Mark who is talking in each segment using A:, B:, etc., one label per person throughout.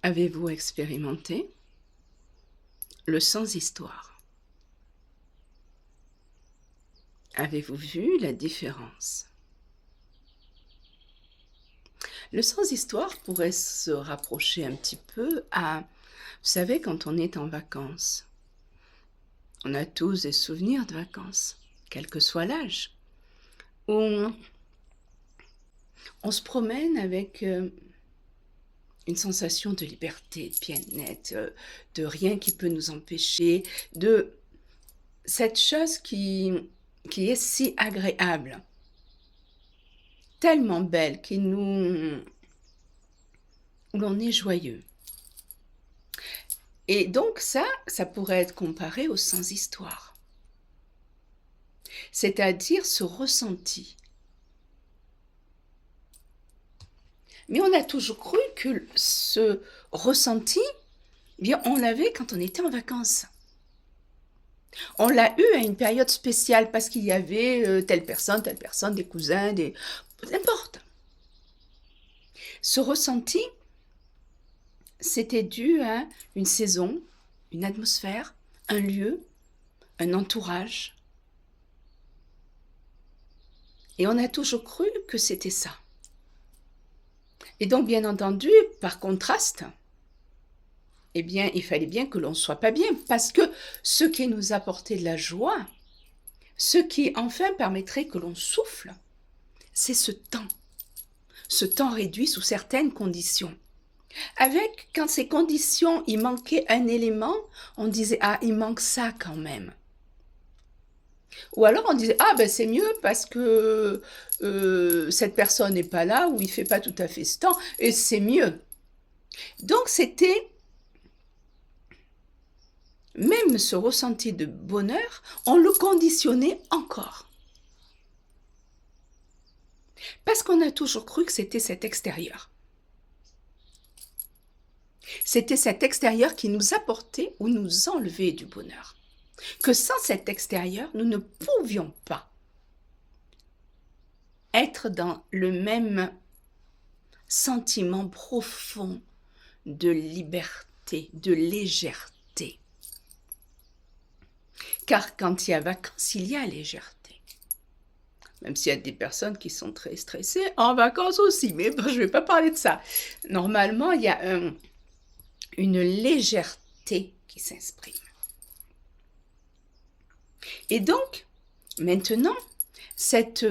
A: Avez-vous expérimenté le sans-histoire? Avez-vous vu la différence? Le sans-histoire pourrait se rapprocher un petit peu à, vous savez, quand on est en vacances. On a tous des souvenirs de vacances, quel que soit l'âge, où on se promène avec une sensation de liberté, de bien-être, de rien qui peut nous empêcher, de cette chose qui est si agréable, tellement belle, où l'on est joyeux. Et donc ça pourrait être comparé au sans-histoire. C'est-à-dire ce ressenti. Mais on a toujours cru que ce ressenti, eh bien, on l'avait quand on était en vacances. On l'a eu à une période spéciale parce qu'il y avait telle personne, des cousins, n'importe. Ce ressenti, c'était dû à une saison, une atmosphère, un lieu, un entourage. Et on a toujours cru que c'était ça. Et donc, bien entendu, par contraste, eh bien, il fallait bien que l'on ne soit pas bien, parce que ce qui nous apportait de la joie, ce qui enfin permettrait que l'on souffle, c'est ce temps réduit sous certaines conditions. Quand ces conditions, il manquait un élément, on disait « Ah, il manque ça quand même ». Ou alors on disait « Ah, ben c'est mieux parce que cette personne n'est pas là ou il ne fait pas tout à fait ce temps et c'est mieux ». Donc c'était, même ce ressenti de bonheur, on le conditionnait encore. Parce qu'on a toujours cru que c'était cet extérieur. C'était cet extérieur qui nous apportait ou nous enlevait du bonheur. Que sans cet extérieur, nous ne pouvions pas être dans le même sentiment profond de liberté, de légèreté. Car quand il y a vacances, il y a légèreté. Même s'il y a des personnes qui sont très stressées, en vacances aussi, mais je ne vais pas parler de ça. Normalement, il y a une légèreté qui s'exprime. Et donc, maintenant, cette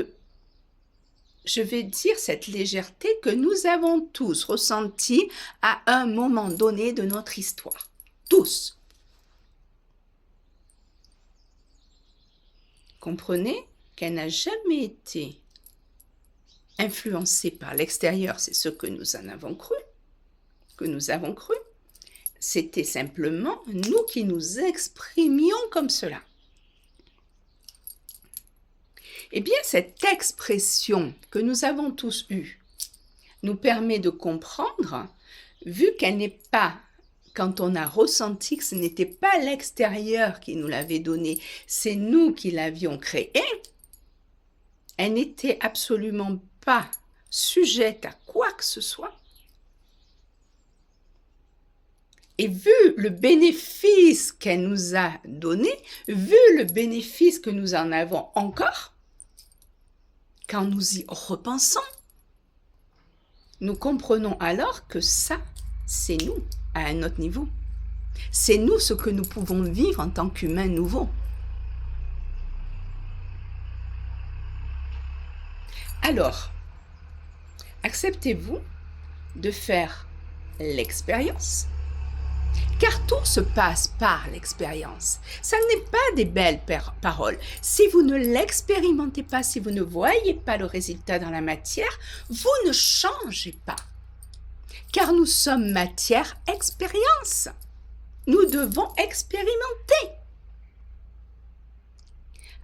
A: légèreté que nous avons tous ressentie à un moment donné de notre histoire. Tous. Comprenez qu'elle n'a jamais été influencée par l'extérieur, c'est ce que nous en avons cru, c'était simplement nous qui nous exprimions comme cela. Eh bien, cette expression que nous avons tous eue nous permet de comprendre, vu qu'elle n'est pas, quand on a ressenti que ce n'était pas l'extérieur qui nous l'avait donnée, c'est nous qui l'avions créée, elle n'était absolument pas sujette à quoi que ce soit. Et vu le bénéfice qu'elle nous a donné, vu le bénéfice que nous en avons encore, quand nous y repensons, nous comprenons alors que ça, c'est nous, à un autre niveau. C'est nous ce que nous pouvons vivre en tant qu'humains nouveaux. Alors, acceptez-vous de faire l'expérience, car tout se passe par l'expérience. Ça n'est pas des belles paroles. Si vous ne l'expérimentez pas, si vous ne voyez pas le résultat dans la matière, vous ne changez pas. Car nous sommes matière expérience. Nous devons expérimenter.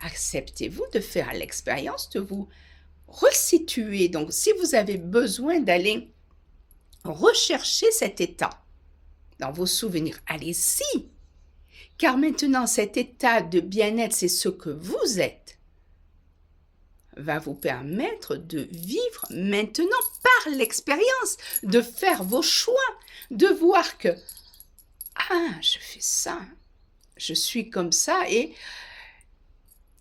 A: Acceptez-vous de faire l'expérience, de vous resituer. Donc, si vous avez besoin d'aller rechercher cet état dans vos souvenirs, allez-y. Car maintenant, cet état de bien-être, c'est ce que vous êtes. va vous permettre de vivre maintenant par l'expérience, de faire vos choix, de voir que ah, je fais ça, je suis comme ça et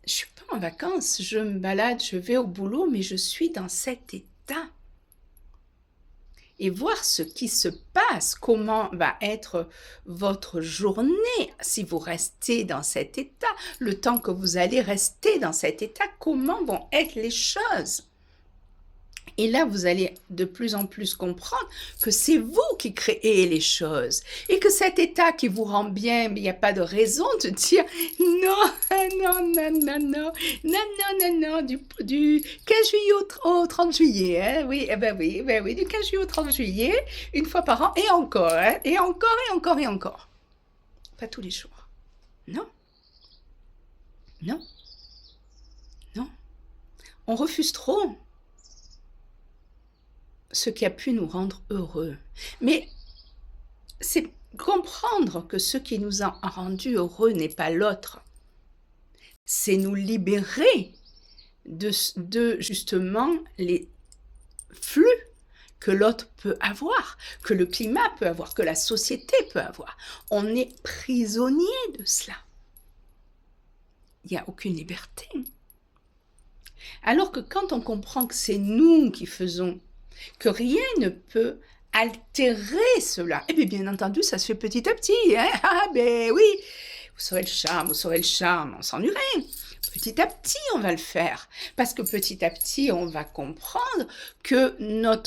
A: je suis pas en vacances, je me balade, je vais au boulot, mais je suis dans cet état. Et voir ce qui se passe, comment va être votre journée si vous restez dans cet état, le temps que vous allez rester dans cet état, comment vont être les choses. Et là, vous allez de plus en plus comprendre que c'est vous qui créez les choses et que cet état qui vous rend bien, mais il n'y a pas de raison de dire non, du 15 juillet au 30 juillet, hein, oui, oui, du 15 juillet au 30 juillet, une fois par an, et encore, hein, et encore. Pas tous les jours. Non. On refuse trop ce qui a pu nous rendre heureux. Mais c'est comprendre que ce qui nous a rendu heureux n'est pas l'autre. C'est nous libérer de justement les flux que l'autre peut avoir, que le climat peut avoir, que la société peut avoir. On est prisonnier de cela. Il n'y a aucune liberté. Alors que quand on comprend que c'est nous qui faisons, que rien ne peut altérer cela, et bien entendu, ça se fait petit à petit. Hein? Ah ben oui, vous saurez le charme, on s'ennuierait. Petit à petit, on va le faire. Parce que petit à petit, on va comprendre que nos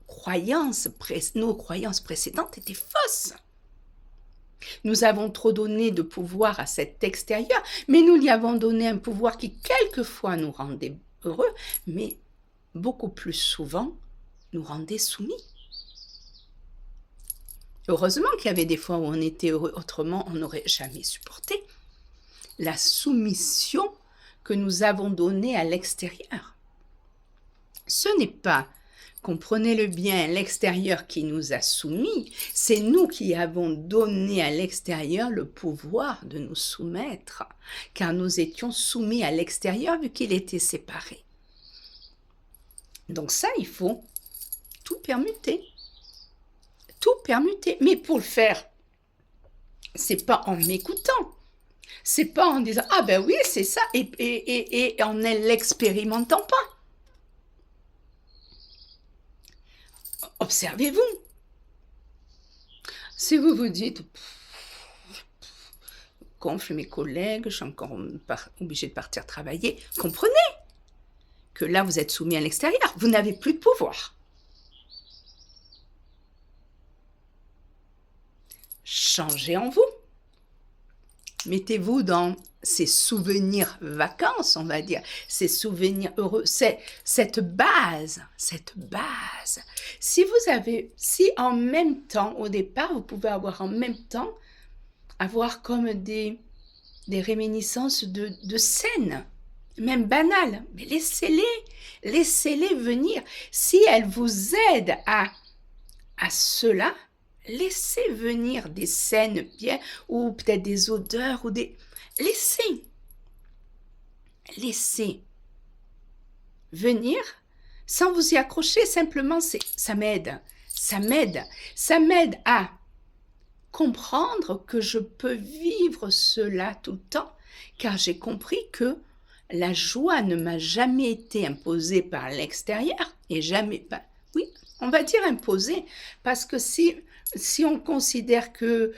A: croyances précédentes étaient fausses. Nous avons trop donné de pouvoir à cet extérieur, mais nous lui avons donné un pouvoir qui quelquefois nous rendait heureux, mais beaucoup plus souvent nous rendait soumis. Heureusement qu'il y avait des fois où on était heureux, autrement on n'aurait jamais supporté la soumission que nous avons donnée à l'extérieur. Ce n'est pas, comprenez-le bien, l'extérieur qui nous a soumis, c'est nous qui avons donné à l'extérieur le pouvoir de nous soumettre, car nous étions soumis à l'extérieur vu qu'il était séparé. Donc ça, il faut tout permuter. Tout permuter. Mais pour le faire, c'est pas en m'écoutant. C'est pas en disant « Ah ben oui, c'est ça » et en ne l'expérimentant pas. Observez-vous. Si vous vous dites « Gonfle mes collègues, je suis encore obligée de partir travailler », comprenez que là, vous êtes soumis à l'extérieur. Vous n'avez plus de pouvoir. Changez en vous. Mettez-vous dans ces souvenirs vacances, on va dire, ces souvenirs heureux, c'est cette base. Si en même temps, au départ, vous pouvez avoir en même temps, avoir comme des réminiscences de scènes, même banales, mais laissez-les venir. Si elles vous aident à cela, laissez venir des scènes bien, ou peut-être des odeurs, ou des... Laissez venir sans vous y accrocher, simplement, ça m'aide à comprendre que je peux vivre cela tout le temps, car j'ai compris que la joie ne m'a jamais été imposée par l'extérieur, et jamais, oui, on va dire imposée, parce que si on considère que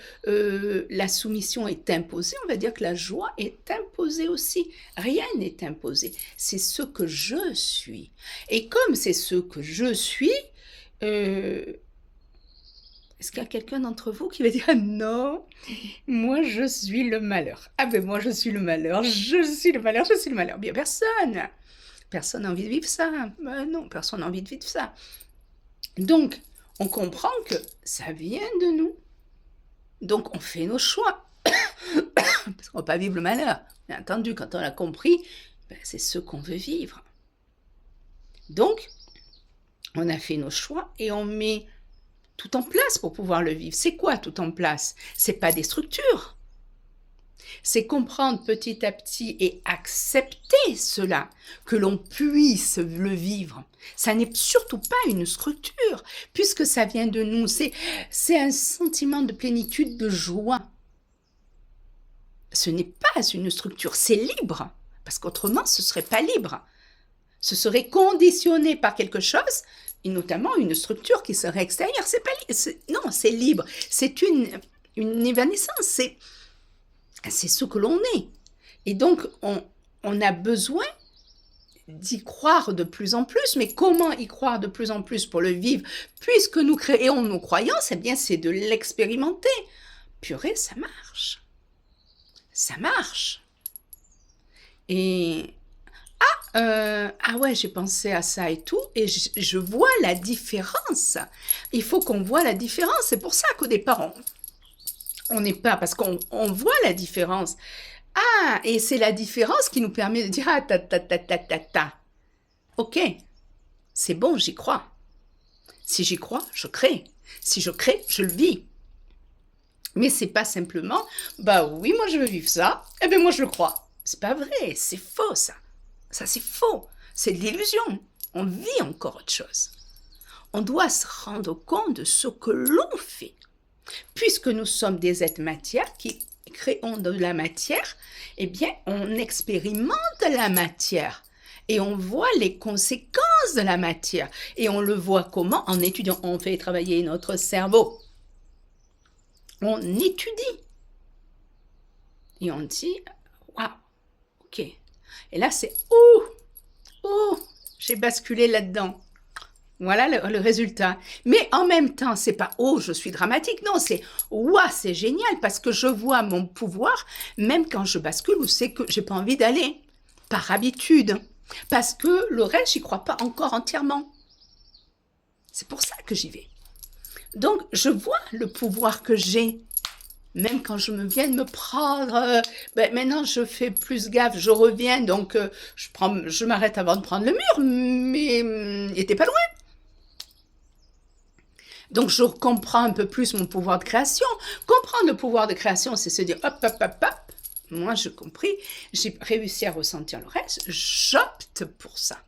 A: la soumission est imposée, on va dire que la joie est imposée aussi. Rien n'est imposé, c'est ce que je suis. Et comme c'est ce que je suis, est-ce qu'il y a quelqu'un d'entre vous qui va dire « Non, moi je suis le malheur ». Ah ben moi je suis le malheur, je suis le malheur. Bien personne. Personne n'a envie de vivre ça. Non, personne n'a envie de vivre ça. Donc, on comprend que ça vient de nous. Donc, on fait nos choix. Parce qu'on ne va pas vivre le malheur. Bien entendu, quand on l'a compris, c'est ce qu'on veut vivre. Donc, on a fait nos choix et on met tout en place pour pouvoir le vivre. C'est quoi tout en place? C'est pas des structures. C'est comprendre petit à petit et accepter cela, que l'on puisse le vivre. Ça n'est surtout pas une structure, puisque ça vient de nous. C'est un sentiment de plénitude, de joie. Ce n'est pas une structure, c'est libre, parce qu'autrement ce ne serait pas libre. Ce serait conditionné par quelque chose, et notamment une structure qui serait extérieure. Non, c'est libre. C'est une évanescence. C'est ce que l'on est. Et donc, on a besoin d'y croire de plus en plus. Mais comment y croire de plus en plus pour le vivre? Puisque nous créons nos croyances, eh bien, c'est de l'expérimenter. Purée, ça marche. Ça marche. Et... ah ouais, j'ai pensé à ça et tout, et je vois la différence. Il faut qu'on voit la différence. C'est pour ça qu'au départ, on n'est pas, parce qu'on voit la différence. Ah, et c'est la différence qui nous permet de dire, ah, ta. Ok, c'est bon, j'y crois. Si j'y crois, je crée. Si je crée, je le vis. Mais c'est pas simplement, bah oui, moi je veux vivre ça, eh bien moi je le crois. C'est pas vrai, c'est faux ça. Ça c'est faux, c'est de l'illusion. On vit encore autre chose. On doit se rendre compte de ce que l'on fait. Puisque nous sommes des êtres matière qui créons de la matière, eh bien, on expérimente la matière et on voit les conséquences de la matière. Et on le voit comment? En étudiant. On fait travailler notre cerveau. On étudie. Et on dit, waouh, ok. Et là, c'est, j'ai basculé là-dedans. Voilà le résultat. Mais en même temps, c'est pas « oh, je suis dramatique ». Non, c'est « ouah, c'est génial » parce que je vois mon pouvoir, même quand je bascule où c'est que j'ai pas envie d'aller, par habitude. Parce que le reste, j'y crois pas encore entièrement. C'est pour ça que j'y vais. Donc, je vois le pouvoir que j'ai. Même quand je viens de me prendre, maintenant je fais plus gaffe, je reviens, donc je m'arrête avant de prendre le mur, mais il n'était pas loin. Donc, je comprends un peu plus mon pouvoir de création. Comprendre le pouvoir de création, c'est se dire, hop. Moi, j'ai compris, j'ai réussi à ressentir le reste, j'opte pour ça.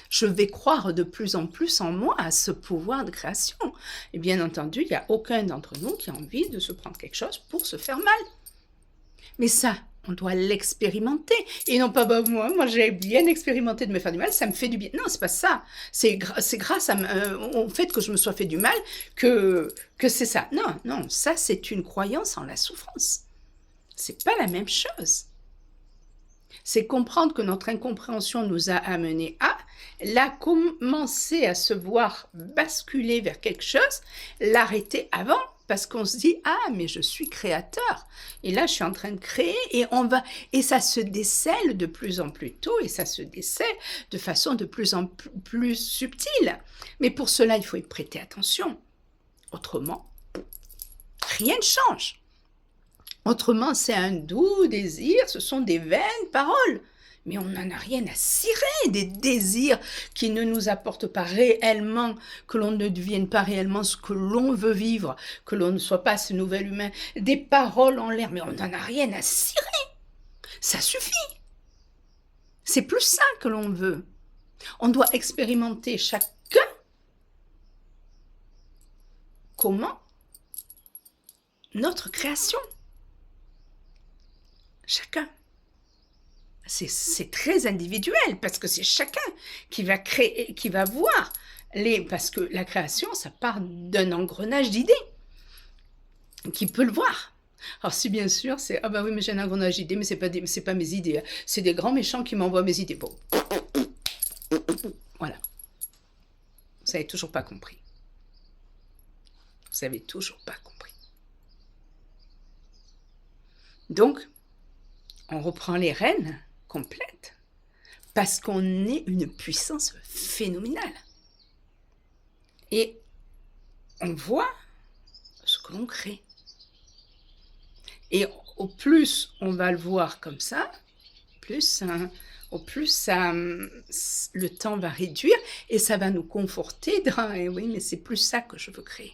A: Je vais croire de plus en plus en moi, à ce pouvoir de création. Et bien entendu, il n'y a aucun d'entre nous qui a envie de se prendre quelque chose pour se faire mal. Mais ça, on doit l'expérimenter. Et non pas, moi j'ai bien expérimenté de me faire du mal, ça me fait du bien. Non, c'est pas ça. C'est grâce au fait que je me sois fait du mal que c'est ça. Non, ça c'est une croyance en la souffrance. C'est pas la même chose. C'est comprendre que notre incompréhension nous a amené à, la commencer à se voir basculer vers quelque chose, l'arrêter avant, parce qu'on se dit, ah, mais je suis créateur. Et là, je suis en train de créer et ça se décèle de plus en plus tôt et ça se décèle de façon de plus en plus subtile. Mais pour cela, il faut y prêter attention. Autrement, rien ne change. Autrement, c'est un doux désir, ce sont des vaines paroles. Mais on n'en a rien à cirer des désirs qui ne nous apportent pas réellement, que l'on ne devienne pas réellement ce que l'on veut vivre, que l'on ne soit pas ce nouvel humain, des paroles en l'air, mais on n'en a rien à cirer. Ça suffit. C'est plus ça que l'on veut. On doit expérimenter chacun comment notre création. Chacun. C'est très individuel parce que c'est chacun qui va créer, qui va voir parce que la création, ça part d'un engrenage d'idées qui peut le voir. Alors si bien sûr c'est ah bah oui mais j'ai un engrenage d'idées mais c'est pas mes idées, c'est des grands méchants qui m'envoient mes idées. Bon, voilà. Vous avez toujours pas compris. Vous avez toujours pas compris. Donc on reprend les rênes complètes parce qu'on est une puissance phénoménale. Et on voit ce que l'on crée. Et au plus on va le voir comme ça, au plus le temps va réduire et ça va nous conforter dans oui, mais c'est plus ça que je veux créer.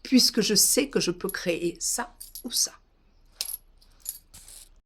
A: Puisque je sais que je peux créer ça ou ça.